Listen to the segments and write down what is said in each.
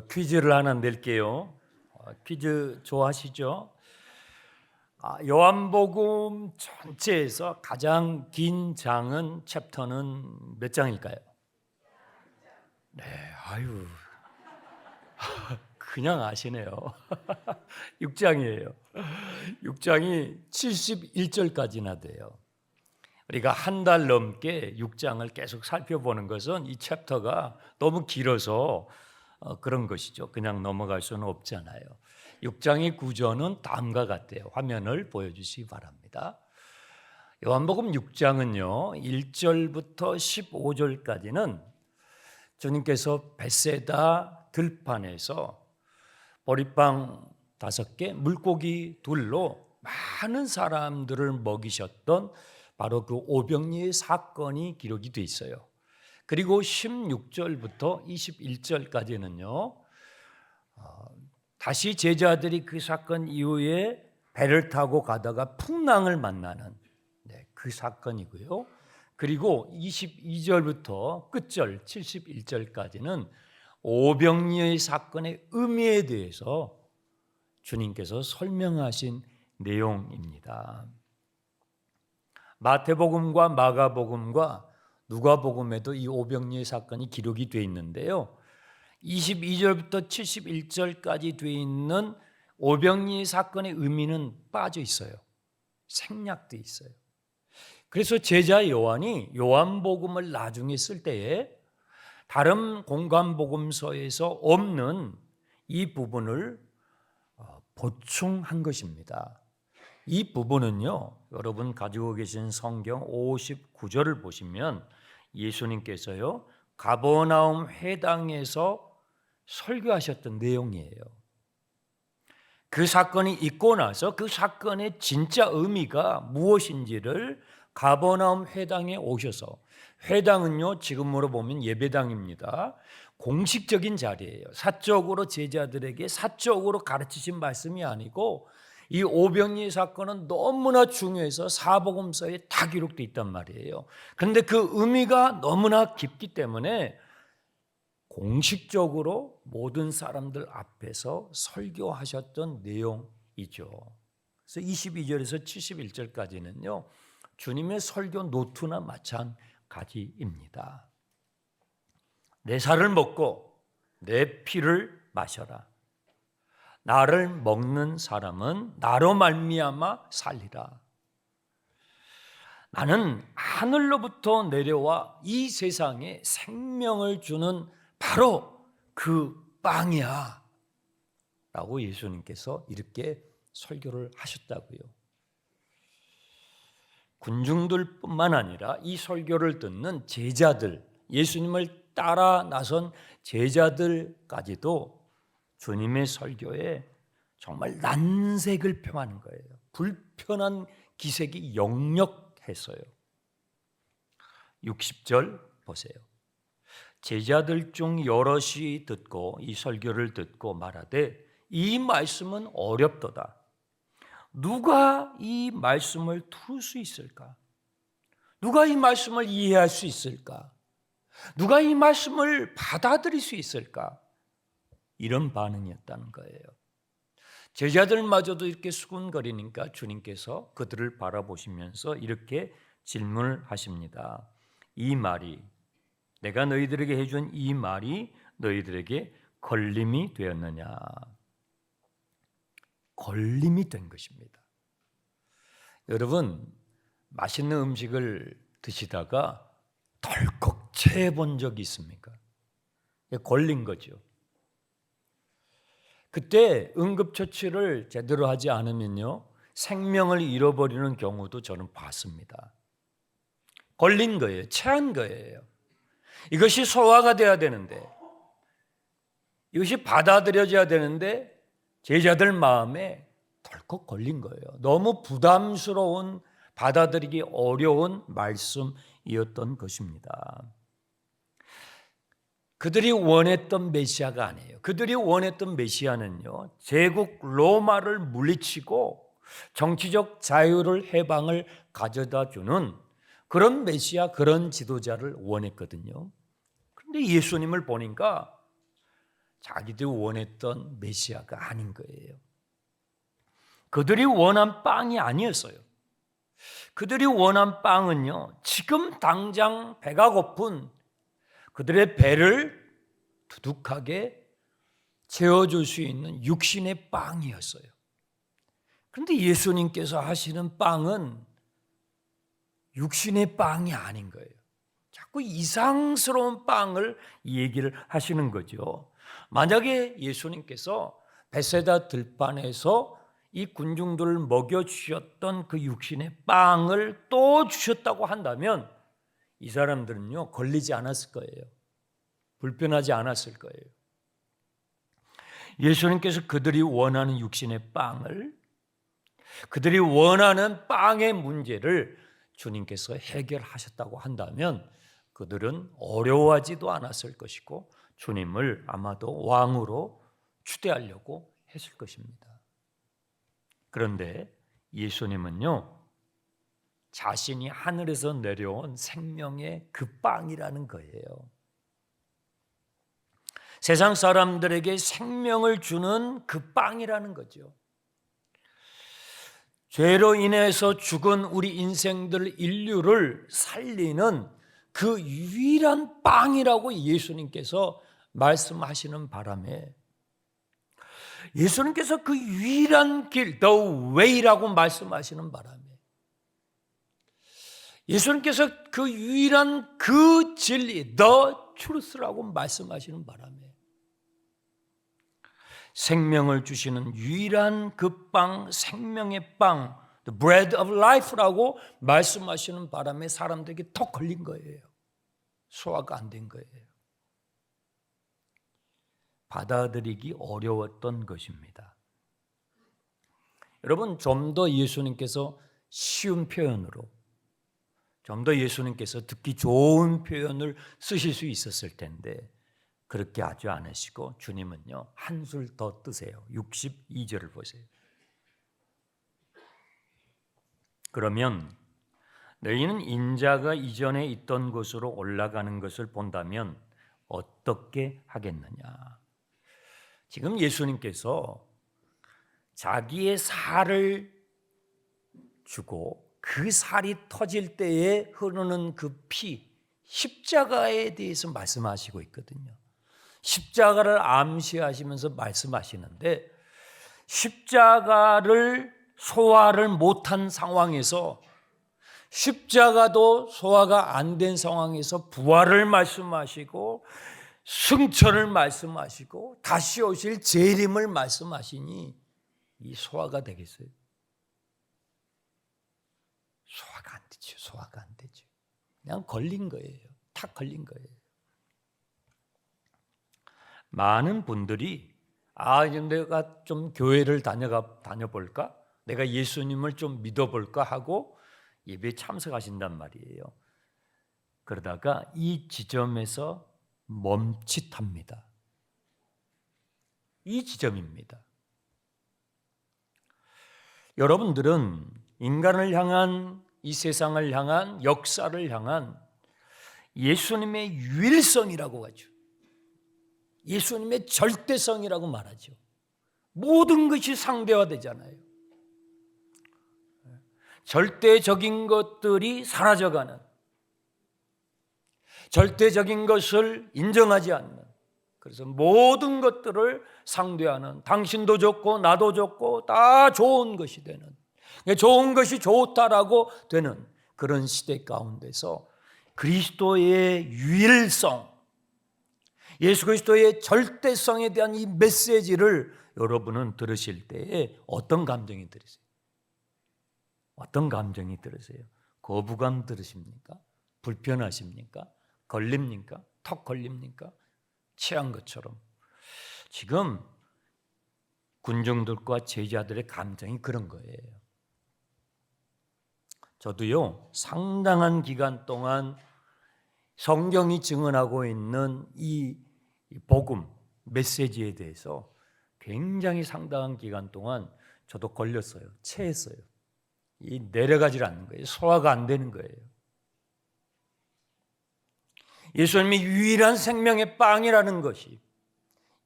퀴즈를 하나 낼게요. 퀴즈 좋아하시죠? 요한복음 전체에서 가장 긴 장은 챕터는 몇 장일까요? 네, 아유, 그냥 아시네요. 6장이에요. 6장이 71절까지나 돼요. 우리가 한 달 넘게 6장을 계속 살펴보는 것은 이 챕터가 너무 길어서 그런 것이죠. 그냥 넘어갈 수는 없잖아요. 6장의 구조는 다음과 같아요. 화면을 보여주시기 바랍니다. 요한복음 6장은요 1절부터 15절까지는 주님께서 벳세다 들판에서 보리빵 5개, 물고기 2로 많은 사람들을 먹이셨던 바로 그 오병이의 사건이 기록이 돼 있어요. 그리고 16절부터 21절까지는요 다시 제자들이 그 사건 이후에 배를 타고 가다가 풍랑을 만나는 그 사건이고요. 그리고 22절부터 끝절 71절까지는 오병이의 사건의 의미에 대해서 주님께서 설명하신 내용입니다. 마태복음과 마가복음과 누가복음에도 이 오병이의 사건이 기록이 되어 있는데요. 22절부터 71절까지 되어 있는 오병이의 사건의 의미는 빠져 있어요. 생략되어 있어요. 그래서 제자 요한이 요한복음을 나중에 쓸 때에 다른 공관복음서에서 없는 이 부분을 보충한 것입니다. 이 부분은요, 여러분 가지고 계신 성경 59절을 보시면 예수님께서요, 가버나움 회당에서 설교하셨던 내용이에요. 그 사건이 있고 나서 그 사건의 진짜 의미가 무엇인지를 가버나움 회당에 오셔서, 회당은요 지금으로 보면 예배당입니다. 공식적인 자리예요. 사적으로 제자들에게 사적으로 가르치신 말씀이 아니고 이 오병이의 사건은 너무나 중요해서 사복음서에 다 기록되어 있단 말이에요. 그런데 그 의미가 너무나 깊기 때문에 공식적으로 모든 사람들 앞에서 설교하셨던 내용이죠. 그래서 22절에서 71절까지는요 주님의 설교 노트나 마찬가지입니다. 내 살을 먹고 내 피를 마셔라. 나를 먹는 사람은 나로 말미암아 살리라. 나는 하늘로부터 내려와 이 세상에 생명을 주는 바로 그 빵이야 라고 예수님께서 이렇게 설교를 하셨다고요. 군중들뿐만 아니라 이 설교를 듣는 제자들, 예수님을 따라 나선 제자들까지도 주님의 설교에 정말 난색을 표하는 거예요. 불편한 기색이 역력했어요. 60절 보세요. 제자들 중 여럿이 듣고 이 설교를 듣고 말하되 이 말씀은 어렵도다. 누가 이 말씀을 들을 수 있을까? 누가 이 말씀을 이해할 수 있을까? 누가 이 말씀을 받아들일 수 있을까? 이런 반응이었다는 거예요. 제자들마저도 이렇게 수군거리니까 주님께서 그들을 바라보시면서 이렇게 질문을 하십니다. 이 말이, 내가 너희들에게 해준 이 말이 너희들에게 걸림이 되었느냐? 걸림이 된 것입니다. 여러분, 맛있는 음식을 드시다가 덜컥 체해 본 적이 있습니까? 걸린 거죠. 그때 응급처치를 제대로 하지 않으면요 생명을 잃어버리는 경우도 저는 봤습니다. 걸린 거예요. 체한 거예요. 이것이 소화가 돼야 되는데, 이것이 받아들여져야 되는데 제자들 마음에 덜컥 걸린 거예요. 너무 부담스러운, 받아들이기 어려운 말씀이었던 것입니다. 그들이 원했던 메시아가 아니에요. 그들이 원했던 메시아는요, 제국 로마를 물리치고 정치적 자유를, 해방을 가져다 주는 그런 메시아, 그런 지도자를 원했거든요. 그런데 예수님을 보니까 자기들이 원했던 메시아가 아닌 거예요. 그들이 원한 빵이 아니었어요. 그들이 원한 빵은요, 지금 당장 배가 고픈 그들의 배를 두둑하게 채워줄 수 있는 육신의 빵이었어요. 그런데 예수님께서 하시는 빵은 육신의 빵이 아닌 거예요. 자꾸 이상스러운 빵을 얘기를 하시는 거죠. 만약에 예수님께서 베세다 들판에서 이 군중들을 먹여주셨던 그 육신의 빵을 또 주셨다고 한다면 이 사람들은요, 걸리지 않았을 거예요. 불편하지 않았을 거예요. 예수님께서 그들이 원하는 육신의 빵을, 그들이 원하는 빵의 문제를 주님께서 해결하셨다고 한다면 그들은 어려워하지도 않았을 것이고 주님을 아마도 왕으로 추대하려고 했을 것입니다. 그런데 예수님은요, 자신이 하늘에서 내려온 생명의 그 빵이라는 거예요. 세상 사람들에게 생명을 주는 그 빵이라는 거죠. 죄로 인해서 죽은 우리 인생들 인류를 살리는 그 유일한 빵이라고 예수님께서 말씀하시는 바람에 예수님께서 그 유일한 길, the way라고 말씀하시는 바람에 예수님께서 그 유일한 그 진리, the truth라고 말씀하시는 바람에 생명을 주시는 유일한 그 빵, 생명의 빵, the bread of life라고 말씀하시는 바람에 사람들에게 턱 걸린 거예요. 소화가 안 된 거예요. 받아들이기 어려웠던 것입니다. 여러분, 좀 더 예수님께서 쉬운 표현으로, 좀 더 예수님께서 듣기 좋은 표현을 쓰실 수 있었을 텐데 그렇게 하지 않으시고 주님은요, 한술 더 뜨세요. 62절을 보세요. 그러면 너희는 인자가 이전에 있던 곳으로 올라가는 것을 본다면 어떻게 하겠느냐? 지금 예수님께서 자기의 살을 주고 그 살이 터질 때에 흐르는 그 피, 십자가에 대해서 말씀하시고 있거든요. 십자가를 암시하시면서 말씀하시는데 십자가를 소화를 못한 상황에서 십자가도 소화가 안 된 상황에서 부활을 말씀하시고 승천을 말씀하시고 다시 오실 재림을 말씀하시니 이 소화가 되겠어요? 소화가 안 되죠. 소화가 안 되죠. 그냥 걸린 거예요. 탁 걸린 거예요. 많은 분들이 내가 좀 교회를 다녀볼까? 내가 예수님을 좀 믿어볼까 하고 예배에 참석하신단 말이에요. 그러다가 이 지점에서 멈칫합니다. 이 지점입니다. 여러분들은 인간을 향한, 이 세상을 향한, 역사를 향한 예수님의 유일성이라고 하죠. 예수님의 절대성이라고 말하죠. 모든 것이 상대화되잖아요. 절대적인 것들이 사라져가는, 절대적인 것을 인정하지 않는, 그래서 모든 것들을 상대하는, 당신도 좋고 나도 좋고 다 좋은 것이 되는, 좋은 것이 좋다라고 되는 그런 시대 가운데서 그리스도의 유일성, 예수 그리스도의 절대성에 대한 이 메시지를 여러분은 들으실 때에 어떤 감정이 들으세요? 어떤 감정이 들으세요? 거부감 들으십니까? 불편하십니까? 걸립니까? 턱 걸립니까? 취한 것처럼. 지금 군중들과 제자들의 감정이 그런 거예요. 저도요, 상당한 기간 동안 성경이 증언하고 있는 이 복음, 메시지에 대해서 굉장히 상당한 기간 동안 저도 걸렸어요. 체했어요. 이 내려가질 않는 거예요. 소화가 안 되는 거예요. 예수님이 유일한 생명의 빵이라는 것이,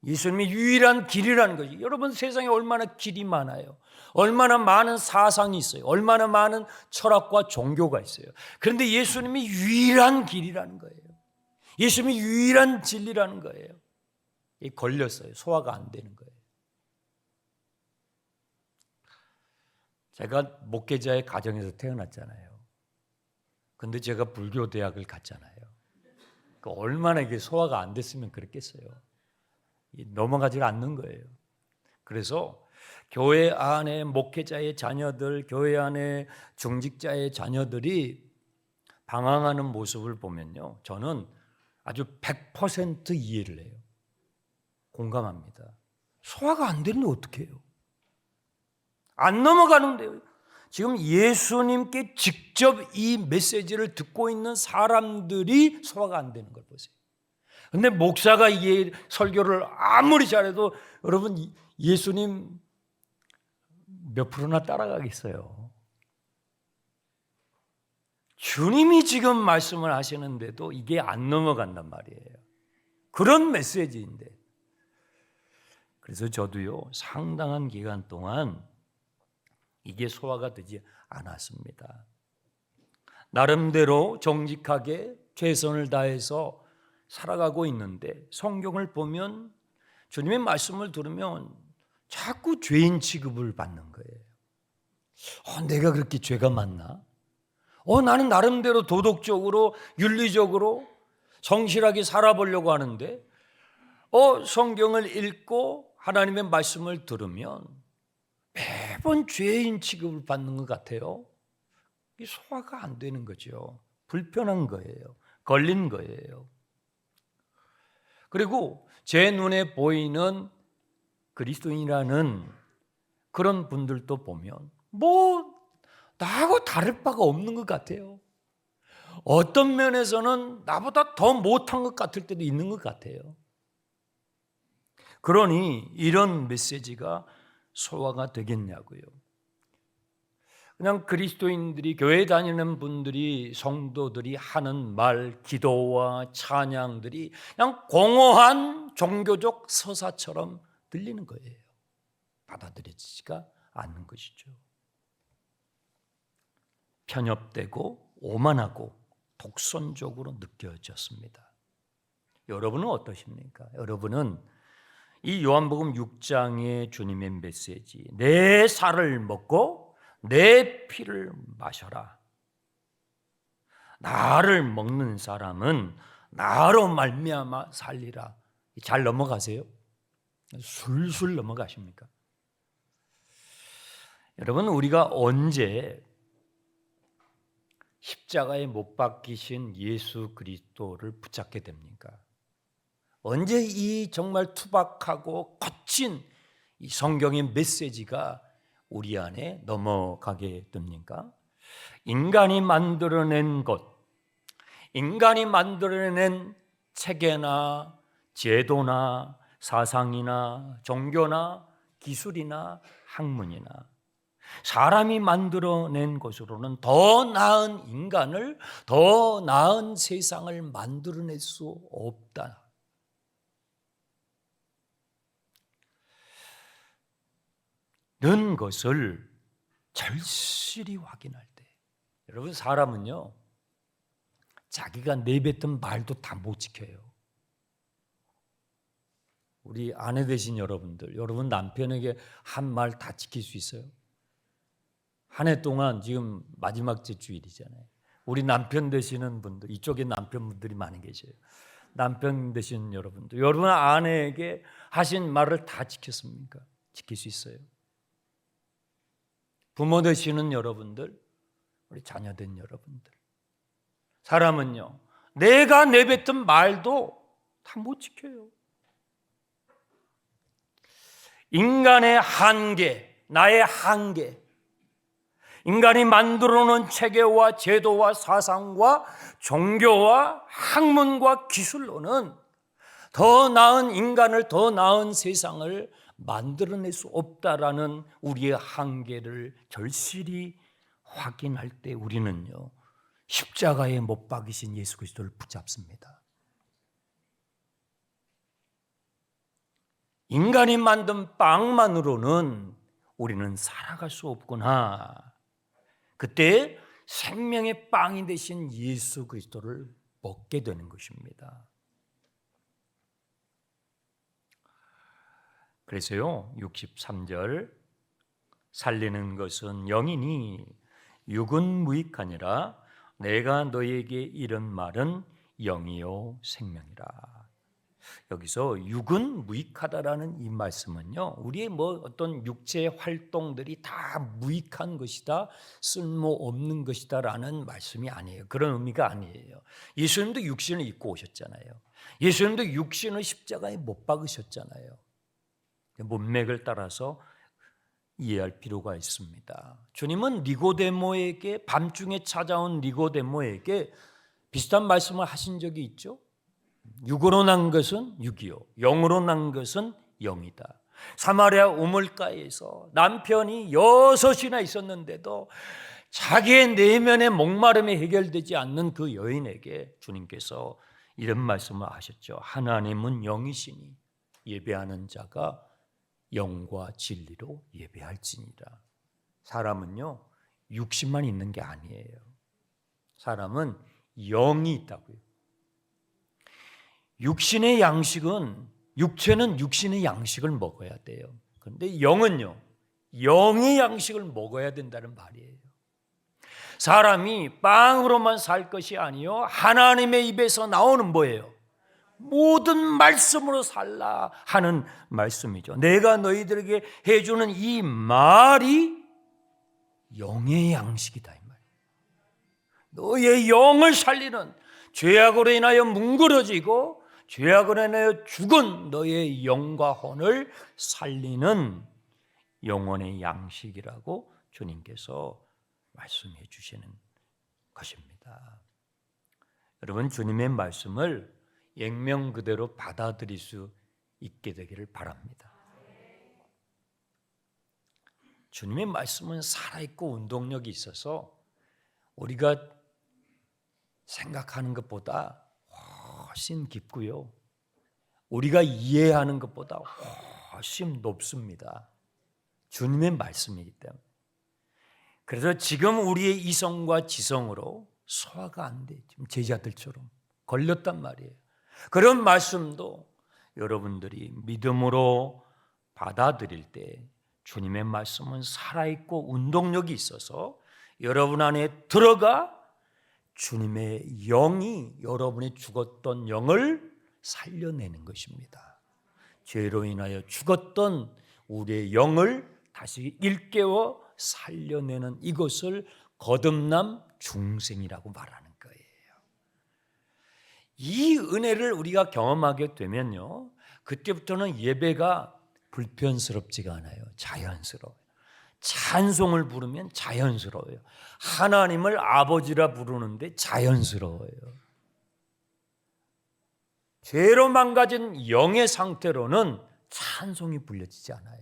예수님이 유일한 길이라는 거지. 여러분, 세상에 얼마나 길이 많아요. 얼마나 많은 사상이 있어요. 얼마나 많은 철학과 종교가 있어요. 그런데 예수님이 유일한 길이라는 거예요. 예수님이 유일한 진리라는 거예요. 걸렸어요. 소화가 안 되는 거예요. 제가 목회자의 가정에서 태어났잖아요. 근데 제가 불교 대학을 갔잖아요. 얼마나 이게 소화가 안 됐으면 그랬겠어요. 넘어가질 않는 거예요. 그래서 교회 안에 목회자의 자녀들, 교회 안에 중직자의 자녀들이 방황하는 모습을 보면요, 저는 아주 100% 이해를 해요. 공감합니다. 소화가 안 되는데 어떻게 해요? 안 넘어가는데요. 지금 예수님께 직접 이 메시지를 듣고 있는 사람들이 소화가 안 되는 걸 보세요. 근데 목사가 이 설교를 아무리 잘해도 여러분, 예수님 몇 프로나 따라가겠어요? 주님이 지금 말씀을 하시는데도 이게 안 넘어간단 말이에요. 그런 메시지인데. 그래서 저도요, 상당한 기간 동안 이게 소화가 되지 않았습니다. 나름대로 정직하게 최선을 다해서 살아가고 있는데, 성경을 보면, 주님의 말씀을 들으면 자꾸 죄인 취급을 받는 거예요. 내가 그렇게 죄가 많나? 나는 나름대로 도덕적으로, 윤리적으로 성실하게 살아보려고 하는데, 성경을 읽고 하나님의 말씀을 들으면 매번 죄인 취급을 받는 것 같아요. 이 소화가 안 되는 거죠. 불편한 거예요. 걸린 거예요. 그리고 제 눈에 보이는 그리스도인이라는 그런 분들도 보면 나하고 다를 바가 없는 것 같아요. 어떤 면에서는 나보다 더 못한 것 같을 때도 있는 것 같아요. 그러니 이런 메시지가 소화가 되겠냐고요. 그냥 그리스도인들이, 교회 다니는 분들이, 성도들이 하는 말, 기도와 찬양들이 그냥 공허한 종교적 서사처럼 들리는 거예요. 받아들여지지가 않는 것이죠. 편협되고 오만하고 독선적으로 느껴졌습니다. 여러분은 어떠십니까? 여러분은 이 요한복음 6장의 주님의 메시지, 내 살을 먹고 내 피를 마셔라. 나를 먹는 사람은 나로 말미암아 살리라. 잘 넘어가세요? 술술 넘어가십니까? 여러분, 우리가 언제 십자가에 못 박히신 예수 그리스도를 붙잡게 됩니까? 언제 이 정말 투박하고 거친 이 성경의 메시지가 우리 안에 넘어가게 됩니까? 인간이 만들어낸 것, 인간이 만들어낸 체계나 제도나 사상이나 종교나 기술이나 학문이나 사람이 만들어낸 것으로는 더 나은 인간을, 더 나은 세상을 만들어낼 수 없다. 는 것을 절실히 확인할 때, 여러분, 사람은요, 자기가 내뱉은 말도 다 못 지켜요. 우리 아내 되신 여러분들, 여러분 남편에게 한 말 다 지킬 수 있어요? 한 해 동안 지금 마지막 주일이잖아요. 우리 남편 되시는 분들, 이쪽에 남편분들이 많이 계세요. 남편 되신 여러분들, 여러분 아내에게 하신 말을 다 지켰습니까? 지킬 수 있어요? 부모 되시는 여러분들, 우리 자녀 된 여러분들, 사람은요, 내가 내뱉은 말도 다 못 지켜요. 인간의 한계, 나의 한계, 인간이 만들어 놓은 체계와 제도와 사상과 종교와 학문과 기술로는 더 나은 인간을, 더 나은 세상을 만들어낼 수 없다라는 우리의 한계를 절실히 확인할 때 우리는요, 십자가에 못 박이신 예수 그리스도를 붙잡습니다. 인간이 만든 빵만으로는 우리는 살아갈 수 없구나. 그때 생명의 빵이 되신 예수 그리스도를 먹게 되는 것입니다. 그래서요, 63절 살리는 것은 영이니 육은 무익하니라. 내가 너에게 이런 말은 영이요 생명이라. 여기서 육은 무익하다라는 이 말씀은요, 우리의 어떤 육체의 활동들이 다 무익한 것이다, 쓸모없는 것이다라는 말씀이 아니에요. 그런 의미가 아니에요. 예수님도 육신을 입고 오셨잖아요. 예수님도 육신을 십자가에 못 박으셨잖아요. 문맥을 따라서 이해할 필요가 있습니다. 주님은 니고데모에게, 밤중에 찾아온 니고데모에게 비슷한 말씀을 하신 적이 있죠. 육으로 난 것은 육이요, 영으로 난 것은 영이다. 사마리아 우물가에서 남편이 6이나 있었는데도 자기의 내면의 목마름이 해결되지 않는 그 여인에게 주님께서 이런 말씀을 하셨죠. 하나님은 영이시니 예배하는 자가 영과 진리로 예배할지니라. 사람은요, 육신만 있는 게 아니에요. 사람은 영이 있다고요. 육신의 양식은, 육체는 육신의 양식을 먹어야 돼요. 그런데 영은요, 영의 양식을 먹어야 된다는 말이에요. 사람이 빵으로만 살 것이 아니요, 하나님의 입에서 나오는 뭐예요? 모든 말씀으로 살라 하는 말씀이죠. 내가 너희들에게 해주는 이 말이 영의 양식이다, 이 말이에요. 너의 영을 살리는, 죄악으로 인하여 뭉그러지고 죄악으로 인하여 죽은 너의 영과 혼을 살리는 영혼의 양식이라고 주님께서 말씀해 주시는 것입니다. 여러분, 주님의 말씀을 액면 그대로 받아들일 수 있게 되기를 바랍니다. 주님의 말씀은 살아있고 운동력이 있어서 우리가 생각하는 것보다 훨씬 깊고요, 우리가 이해하는 것보다 훨씬 높습니다. 주님의 말씀이기 때문에. 그래서 지금 우리의 이성과 지성으로 소화가 안 돼. 지금 제자들처럼 걸렸단 말이에요. 그런 말씀도 여러분들이 믿음으로 받아들일 때 주님의 말씀은 살아있고 운동력이 있어서 여러분 안에 들어가 주님의 영이 여러분의 죽었던 영을 살려내는 것입니다. 죄로 인하여 죽었던 우리의 영을 다시 일깨워 살려내는 이것을 거듭남 중생이라고 말하는 거예요. 이 은혜를 우리가 경험하게 되면요, 그때부터는 예배가 불편스럽지가 않아요. 자연스러워요. 찬송을 부르면 자연스러워요. 하나님을 아버지라 부르는데 자연스러워요. 죄로 망가진 영의 상태로는 찬송이 불려지지 않아요.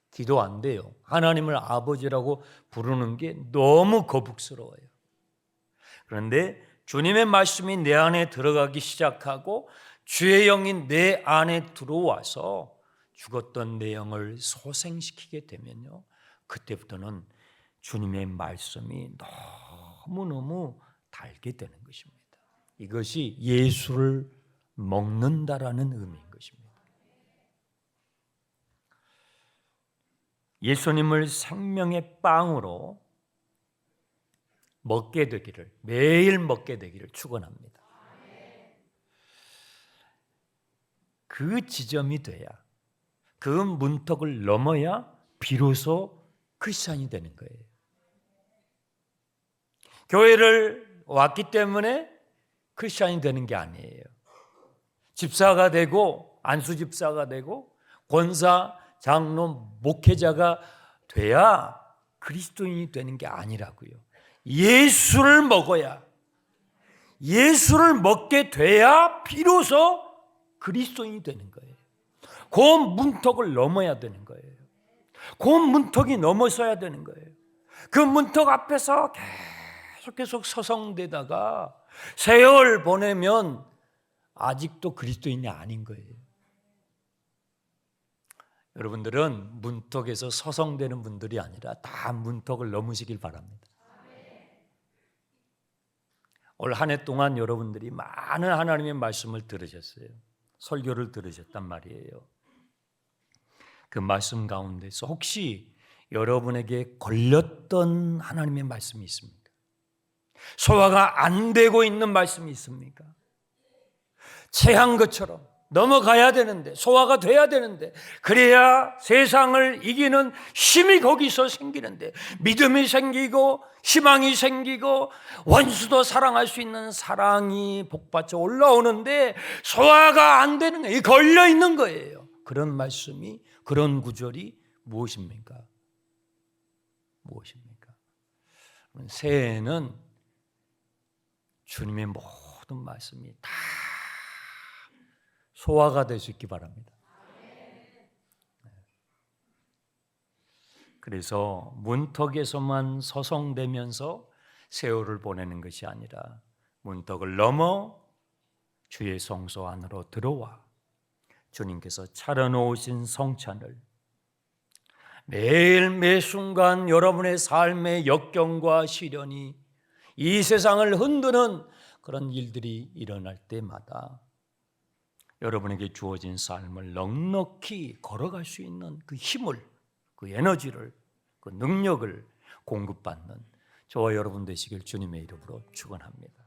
기도 안 돼요. 하나님을 아버지라고 부르는 게 너무 거북스러워요. 그런데 주님의 말씀이 내 안에 들어가기 시작하고 주의 영이 내 안에 들어와서 죽었던 내 영을 소생시키게 되면요, 그때부터는 주님의 말씀이 너무너무 달게 되는 것입니다. 이것이 예수를 먹는다라는 의미인 것입니다. 예수님을 생명의 빵으로 먹게 되기를, 매일 먹게 되기를 축원합니다. 그 지점이 돼야, 그 문턱을 넘어야 비로소 크리스찬이 되는 거예요. 교회를 왔기 때문에 크리스찬이 되는 게 아니에요. 집사가 되고 안수 집사가 되고 권사, 장로, 목회자가 돼야 그리스도인이 되는 게 아니라고요. 예수를 먹어야, 예수를 먹게 돼야 비로소 그리스도인이 되는 거예요. 그 문턱을 넘어야 되는 거예요. 그 문턱이 넘어서야 되는 거예요. 그 문턱 앞에서 계속 서성대다가 세월 보내면 아직도 그리스도인이 아닌 거예요. 여러분들은 문턱에서 서성대는 분들이 아니라 다 문턱을 넘으시길 바랍니다. 올 한 해 동안 여러분들이 많은 하나님의 말씀을 들으셨어요. 설교를 들으셨단 말이에요. 그 말씀 가운데서 혹시 여러분에게 걸렸던 하나님의 말씀이 있습니까? 소화가 안 되고 있는 말씀이 있습니까? 체한 것처럼 넘어가야 되는데, 소화가 돼야 되는데, 그래야 세상을 이기는 힘이 거기서 생기는데, 믿음이 생기고 희망이 생기고 원수도 사랑할 수 있는 사랑이 복받쳐 올라오는데 소화가 안 되는 거예요. 걸려 있는 거예요. 그런 말씀이, 그런 구절이 무엇입니까? 무엇입니까? 새해에는 주님의 모든 말씀이 다 소화가 될 수 있기 바랍니다. 그래서 문턱에서만 서성대면서 세월을 보내는 것이 아니라 문턱을 넘어 주의 성소 안으로 들어와 주님께서 차려놓으신 성찬을 매일 매 순간 여러분의 삶의 역경과 시련이 이 세상을 흔드는 그런 일들이 일어날 때마다 여러분에게 주어진 삶을 넉넉히 걸어갈 수 있는 그 힘을, 그 에너지를, 그 능력을 공급받는 저와 여러분 되시길 주님의 이름으로 축원합니다.